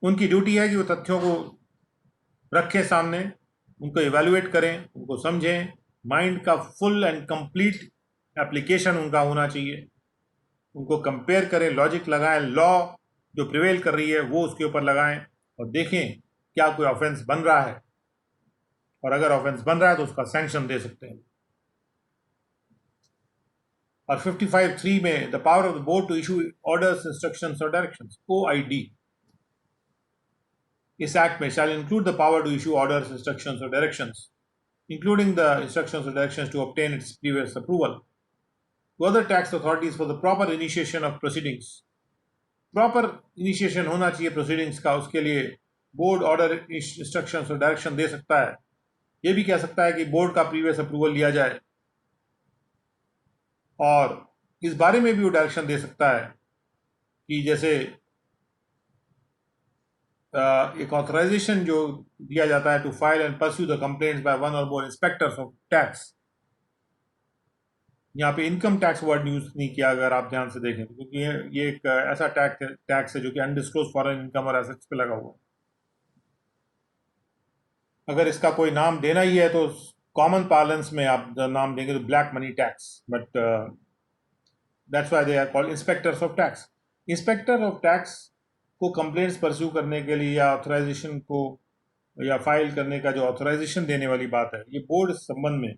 S1: उनकी ड्यूटी है कि वो तथ्यों को रखें सामने, उनको इवैल्यूएट करें, उनको समझें, माइंड का फुल एंड कंप्लीट एप्लीकेशन उनका होना चाहिए, उनको कंपेयर करें, लॉजिक लगाएं, लॉ जो प्रिवेल कर रही है वो उसके ऊपर लगाएं और देखें क्या कोई ऑफेंस बन रहा है, और अगर ऑफेंस बन रहा है तो उसका सैंक्शन दे सकते हैं। और 55(3) में the power of the board to issue orders, instructions और डायरेक्शंस, OID, इस एक्ट में shall include the power to issue orders, instructions or directions, including the instructions or directions to obtain its previous approval, to other tax authorities for the proper initiation of proceedings. Proper initiation होना चाहिए proceedings का, उसके लिए board order, instructions और direction दे सकता है। ये भी कह सकता है कि बोर्ड का प्रीवियस अप्रूवल लिया जाए, और इस बारे में भी वो डायरेक्शन दे सकता है कि जैसे एक ऑथराइजेशन जो दिया जाता है to file and pursue the complaints by one और मोर इंस्पेक्टर्स ऑफ टैक्स। यहाँ पे इनकम टैक्स वर्ड यूज नहीं किया अगर आप ध्यान से देखें, क्योंकि ये एक ऐसा टैक्स है जो कि अनडिस्क्लोज फॉरेन इनकम और एसेट्स पे लगा हुआ है। अगर इसका कोई नाम देना ही है तो कॉमन पार्लेंस में आप नाम देंगे तो black money tax, but that's why they are called inspectors of tax. Inspector of tax को कंप्लेंट्स परस्यू करने के लिए या ऑथराइजेशन को या फाइल करने का जो ऑथराइजेशन देने वाली बात है, ये बोर्ड इस संबंध में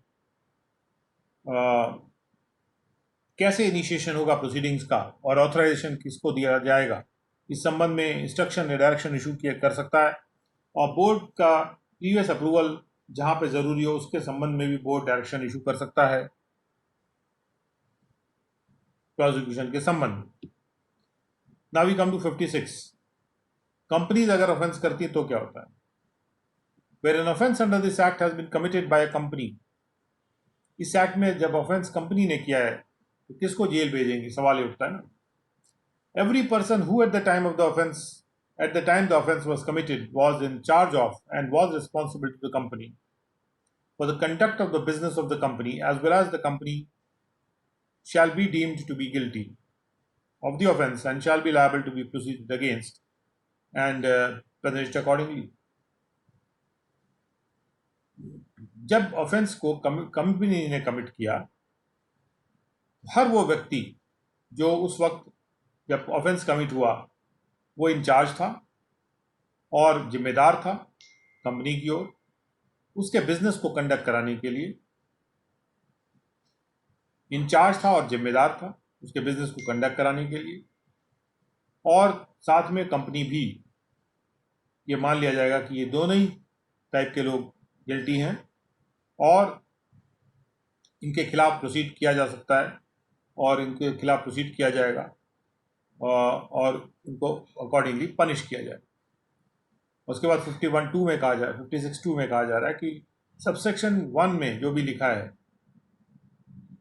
S1: कैसे इनिशिएशन होगा प्रोसीडिंग्स का और ऑथराइजेशन किसको दिया जाएगा, इस संबंध में इंस्ट्रक्शन या डायरेक्शन इशू कर सकता है। और बोर्ड का प्रीवियस अप्रूवल जहां पे जरूरी हो उसके संबंध में भी बोर्ड डायरेक्शन इशू कर सकता है प्रोसिक्यूशन के संबंध में। Now we come to 56। Companies अगर ऑफेंस करती है तो क्या होता है? Where an offense under this act has been committed by a company, इस एक्ट में जब ऑफेंस कंपनी ने किया है तो किसको जेल भेजेंगे, सवाल ये उठता है ना। Every person who at the time the offense was committed was in charge of and was responsible to the company for the conduct of the business of the company, as well as the company shall be deemed to be guilty of the offense and shall be liable to be proceeded against and punished accordingly. जब offence को company ने commit किया, हर वो व्यक्ति जो उस वक्त जब ऑफेंस कमिट हुआ वो इंचार्ज था और जिम्मेदार था कंपनी की ओर, उसके बिजनेस को कंडक्ट कराने के लिए इंचार्ज था और जिम्मेदार था उसके बिजनेस को कंडक्ट कराने के लिए, और साथ में कंपनी भी, ये मान लिया जाएगा कि ये दोनों ही टाइप के लोग गिल्टी हैं और इनके खिलाफ प्रोसीड किया जा सकता है और इनके खिलाफ प्रोसीड किया जाएगा और इनको अकॉर्डिंगली पनिश किया जाएगा। उसके बाद 51(2) में कहा जा 56(2) में कहा जा रहा है कि सबसेक्शन 1 में जो भी लिखा है,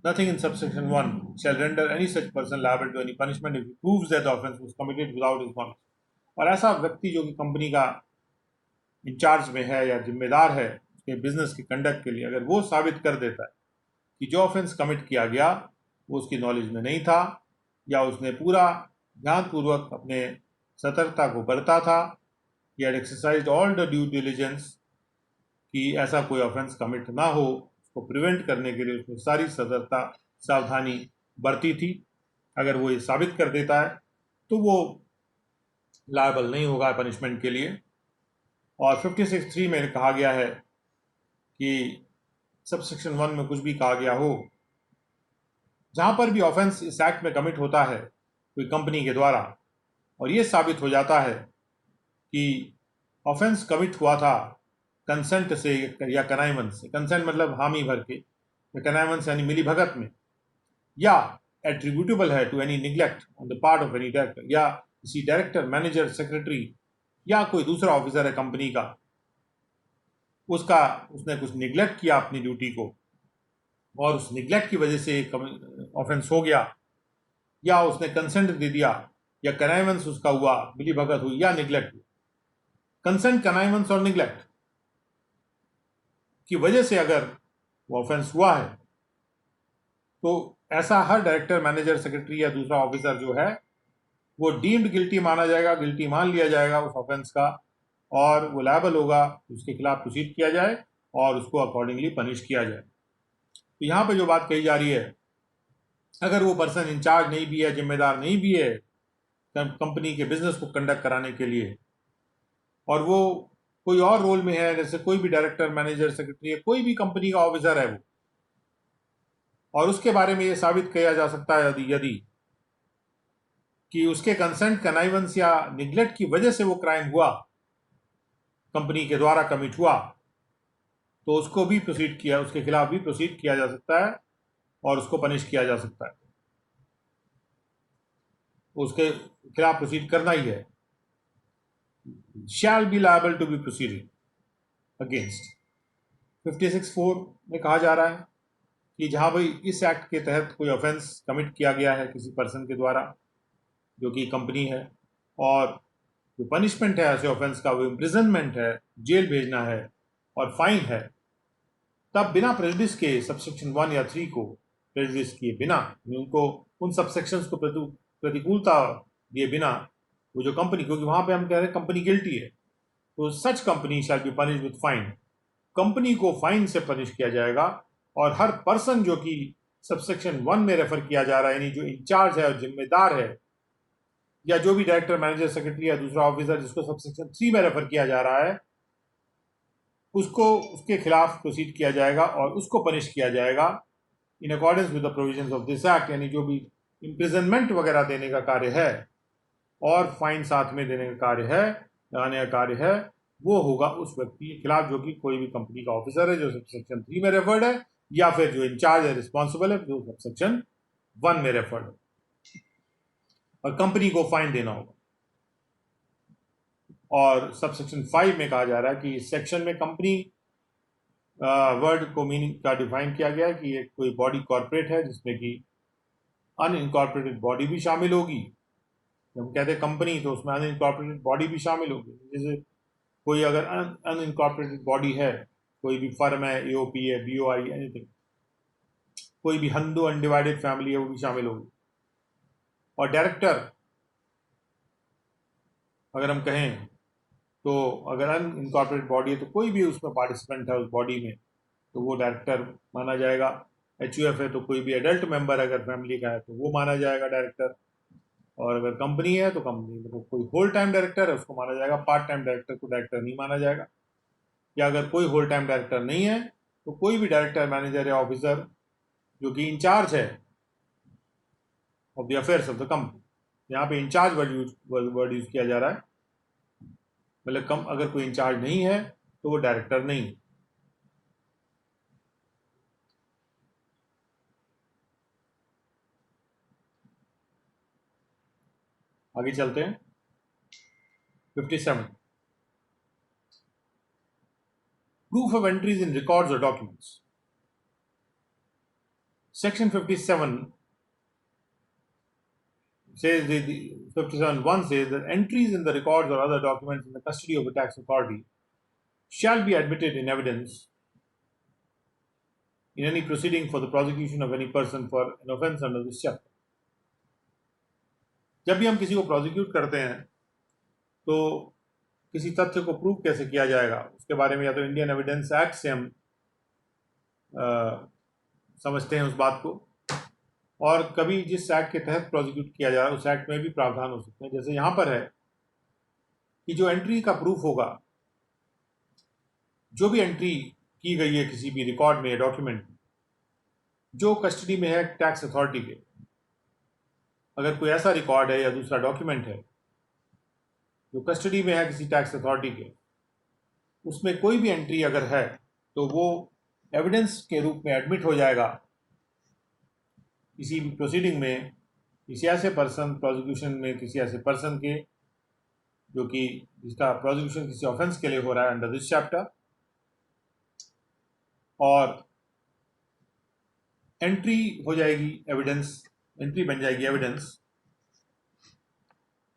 S1: nothing in subsection 1 shall render any such person liable to any punishment if he proves that the offence was committed without his knowledge। और ऐसा व्यक्ति जो कि कंपनी का इंचार्ज में है या जिम्मेदार है उसके बिजनेस के कंडक्ट के लिए, अगर वो साबित कर देता है कि जो ऑफेंस कमिट किया गया वो उसकी नॉलेज में नहीं था या उसने पूरा ध्यानपूर्वक अपने सतर्कता को बरता था या exercise all the due diligence कि ऐसा कोई ऑफेंस कमिट ना हो, उसको प्रिवेंट करने के लिए उसने सारी सतर्कता सावधानी बरती थी, अगर वो ये साबित कर देता है तो वो लायबल नहीं होगा पनिशमेंट के लिए। और 56(3) में कहा गया है कि सबसेक्शन 1 में कुछ भी कहा गया हो, जहां पर भी ऑफेंस इस एक्ट में कमिट होता है कोई कंपनी के द्वारा और ये साबित हो जाता है कि ऑफेंस कमिट हुआ था कंसेंट से या कनाइवेंस से, कंसेंट मतलब हामी भर के, कनाइवेंस यानी मिली भगत में, या एट्रीब्यूटेबल है to any neglect on the part of any director, या किसी डायरेक्टर, मैनेजर, सेक्रेटरी या कोई दूसरा ऑफिसर है कंपनी का, उसने कुछ निग्लेक्ट किया अपनी ड्यूटी को और उस निग्लेक्ट की वजह से ऑफेंस हो गया, या उसने कंसेंट दे दिया या कनाइवेंस उसका हुआ, मिली भगत हुई या निग्लेक्ट हुई, कंसेंट, कनाइवेंस और निग्लेक्ट की वजह से अगर वो ऑफेंस हुआ है तो ऐसा हर डायरेक्टर, मैनेजर, सेक्रेटरी या दूसरा ऑफिसर जो है वो डीम्ड गिल्टी माना जाएगा, गिल्टी मान लिया जाएगा उस ऑफेंस का, और वो लायबल होगा, उसके खिलाफ प्रोसीड किया जाए और उसको अकॉर्डिंगली पनिश किया जाए। तो यहाँ पे जो बात कही जा रही है, अगर वो पर्सन इंचार्ज नहीं भी है, जिम्मेदार नहीं भी है कंपनी के बिजनेस को कंडक्ट कराने के लिए, और वो कोई और रोल में है, जैसे कोई भी डायरेक्टर, मैनेजर, सेक्रेटरी है, कोई भी कंपनी का ऑफिसर है वो, और उसके बारे में ये साबित किया जा सकता है यदि कि उसके कंसेंट, कनाइवेंस या निग्लेक्ट की वजह से वो क्राइम हुआ, कंपनी के द्वारा कमिट हुआ, तो उसको भी प्रोसीड किया, उसके खिलाफ भी प्रोसीड किया जा सकता है और उसको पनिश किया जा सकता है, उसके खिलाफ प्रोसीड करना ही है। Shall be liable to be proceeding against. 56(4) में कहा जा रहा है कि जहां भाई इस एक्ट के तहत कोई ऑफेंस कमिट किया गया है किसी पर्सन के द्वारा जो कि कंपनी है, और जो पनिशमेंट है ऐसे ऑफेंस का वो इम्प्रिजनमेंट है, जेल भेजना है और फाइन है, तब बिना प्रेजुडिस के सबसेक्शन 1 या 3 को प्रेजुडिस किए बिना, उनको उन सबसेक्शंस को प्रतिकूलता दिए बिना, वो जो कंपनी, क्योंकि वहां पे हम कह रहे हैं कंपनी गिल्टी है, तो such company shall be punish with fine, company को फाइन से पनिश किया जाएगा। और हर पर्सन जो कि सबसेक्शन 1 में रेफर किया जा रहा है, यानी जो इंचार्ज है और जिम्मेदार है, या जो भी डायरेक्टर, मैनेजर, सेक्रेटरी या दूसरा ऑफिसर जिसको सबसेक्शन 3 में रेफर किया जा रहा है, उसको उसके खिलाफ प्रोसीड किया जाएगा और उसको पनिश किया जाएगा in accordance with the provisions of this act, यानी जो भी इम्प्रिजनमेंट वगैरह देने का कार्य है और फाइन साथ में देने का कार्य है, लगाने का कार्य है, वो होगा उस व्यक्ति के खिलाफ जो कि कोई भी कंपनी का ऑफिसर है जो सबसेक्शन 3 में रेफर्ड है, या फिर जो इंचार्ज है, रिस्पॉन्सिबल है, जो सबसेक्शन 1 में रेफर्ड है, और कंपनी को फाइन देना होगा। और सबसेक्शन 5 में कहा जा रहा है कि इस सेक्शन में कंपनी वर्ड को मीनिंग का डिफाइन किया गया है कि एक कोई बॉडी कॉर्पोरेट है जिसमें कि अनइनकॉर्पोरेटेड बॉडी भी शामिल होगी। जब हम कहते हैं कंपनी तो उसमें अनइनकॉर्पोरेटेड बॉडी भी शामिल होगी, जैसे कोई अगर अनइनकॉर्पोरेटेड बॉडी है, कोई भी फर्म है, एओपी है, बीओआई, एनीथिंग, कोई भी हिंदू अनडिवाइडेड फैमिली है, वो भी शामिल होगी। और डायरेक्टर अगर हम कहें तो अगर अनइनकॉर्पोरेटेड बॉडी है तो कोई भी उसमें पार्टिसिपेंट है उस बॉडी में तो वो डायरेक्टर माना जाएगा। एचयूएफ है तो कोई भी एडल्ट मेंबर अगर फैमिली का है तो वो माना जाएगा डायरेक्टर। और अगर कंपनी है तो कंपनी मतलब कोई होल टाइम डायरेक्टर है उसको माना जाएगा, पार्ट टाइम डायरेक्टर को डायरेक्टर नहीं माना जाएगा। या अगर कोई होल टाइम डायरेक्टर नहीं है तो कोई भी डायरेक्टर, मैनेजर या ऑफिसर जो कि इंचार्ज है of the affairs of the company, यहाँ पे इंचार्ज वर्ड यूज किया जा रहा है, मतलब कम अगर कोई इंचार्ज नहीं है तो वो डायरेक्टर नहीं है। आगे चलते हैं। 57, proof of entries in records or documents. Section 57 says 57(1) says that entries in the records or other documents in the custody of a tax authority shall be admitted in evidence in any proceeding for the prosecution of any person for an offence under this chapter. जब भी हम किसी को prosecute करते हैं तो किसी तथ्य को प्रूव कैसे किया जाएगा उसके बारे में या तो इंडियन एविडेंस एक्ट से हम समझते हैं उस बात को, और कभी जिस एक्ट के तहत प्रोसिक्यूट किया जा रहा है उस एक्ट में भी प्रावधान हो सकते हैं। जैसे यहाँ पर है कि जो एंट्री का प्रूफ होगा, जो भी एंट्री की गई है किसी भी रिकॉर्ड में या डॉक्यूमेंट में जो कस्टडी में है टैक्स अथॉरिटी के, अगर कोई ऐसा रिकॉर्ड है या दूसरा डॉक्यूमेंट है जो कस्टडी में है किसी टैक्स अथॉरिटी के, उसमें कोई भी एंट्री अगर है तो वो एविडेंस के रूप में एडमिट हो जाएगा किसी भी प्रोसीडिंग में, किसी ऐसे पर्सन, प्रोसिक्यूशन में किसी ऐसे पर्सन के जो कि जिसका प्रोसिक्यूशन किसी ऑफेंस के लिए हो रहा है अंडर दिस चैप्टर, और एंट्री हो जाएगी एविडेंस, एंट्री बन जाएगी एविडेंस।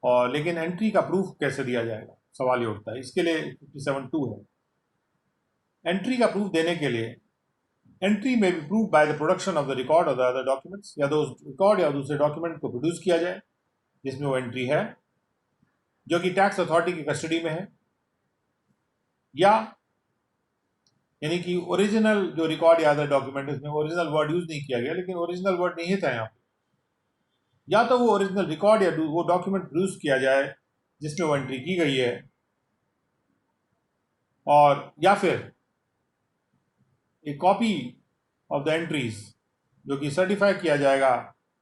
S1: और लेकिन एंट्री का प्रूफ कैसे दिया जाएगा सवाल ये उठता है। इसके लिए 57(2) है। एंट्री का प्रूफ देने के लिए एंट्री में be prove by the production of the record और द अदर डॉक्यूमेंट्स, या तो रिकॉर्ड या दूसरे डॉक्यूमेंट को प्रोड्यूस किया जाए जिसमें वो एंट्री है जो कि टैक्स अथॉरिटी की कस्टडी में है, या यानी कि ओरिजिनल जो रिकॉर्ड या अदर डॉक्यूमेंट उसमें ओरिजिनल वर्ड यूज नहीं किया गया लेकिन ओरिजिनल वर्ड नहीं था यहाँ पे, या तो वो ओरिजिनल रिकॉर्ड या वो डॉक्यूमेंट प्रोड्यूस किया जाए जिसमें वो एंट्री की गई है, और या फिर एक कॉपी ऑफ द एंट्रीज जो कि सर्टिफाई किया जाएगा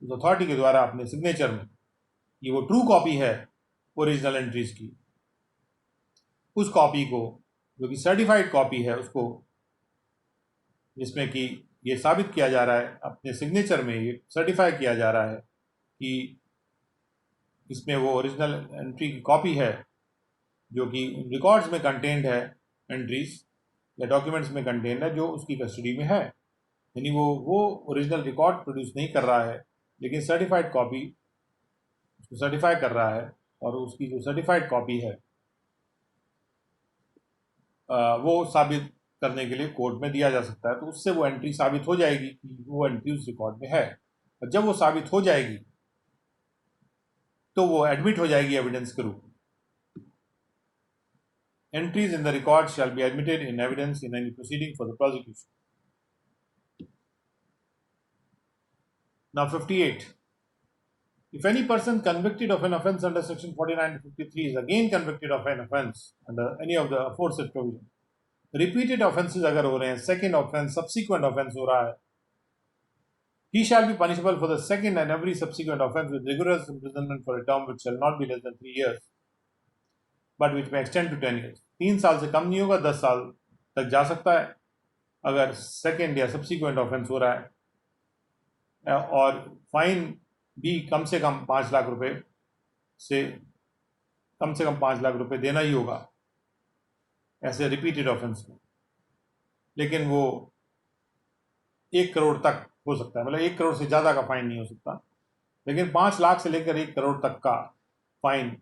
S1: उस अथॉरिटी के द्वारा अपने सिग्नेचर में कि वो ट्रू कॉपी है ओरिजिनल एंट्रीज की, उस कॉपी को जो कि सर्टिफाइड कॉपी है उसको, जिसमें कि ये साबित किया जा रहा है अपने सिग्नेचर में, ये सर्टिफाई किया जा रहा है कि इसमें वो ओरिजिनल एंट्री की कॉपी है जो कि रिकॉर्ड्स में कंटेंट है, एंट्रीज या डॉक्यूमेंट्स में कंटेंट है जो उसकी कस्टडी में है, यानी वो ओरिजिनल रिकॉर्ड प्रोड्यूस नहीं कर रहा है लेकिन सर्टिफाइड कॉपी उसको सर्टिफाई कर रहा है, और उसकी जो सर्टिफाइड कॉपी है वो साबित करने के लिए कोर्ट में दिया जा सकता है, तो उससे वो एंट्री साबित हो जाएगी कि वो एंट्री उस रिकॉर्ड में है, और जब वो साबित हो जाएगी तो वो एडमिट हो जाएगी एविडेंस के रूप में। Entries in the record shall be admitted in evidence in any proceeding for the prosecution. Now 58. If any person convicted of an offence under section 49 to 53 is again convicted of an offence under any of the aforesaid provision, repeated offences अगर हो रहे हैं, second offence, subsequent offence हो रहा है, he shall be punishable for the second and every subsequent offence with rigorous imprisonment for a term which shall not be less than 3 years, but which may extend to 10 years. 3 साल से कम नहीं होगा, 10 साल तक जा सकता है अगर सेकेंड या सब्सिक्वेंट ऑफेंस हो रहा है, और फाइन भी कम से कम 5 लाख रुपए से कम 5 लाख रुपए देना ही होगा ऐसे रिपीटेड ऑफेंस में, लेकिन वो 1 करोड़ तक हो सकता है, मतलब 1 करोड़ से ज़्यादा का फाइन नहीं हो सकता, लेकिन 5 लाख से लेकर 1 करोड़ तक का फाइन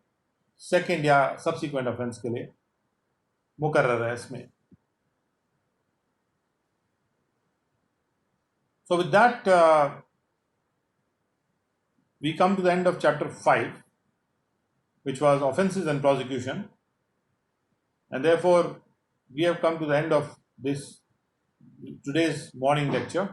S1: सेकेंड या सब्सिक्वेंट ऑफेंस के लिए मुकर्रर है इसमें। So with that we come to the end of chapter 5, which was offenses and prosecution, and therefore we have come to the end of this today's morning lecture.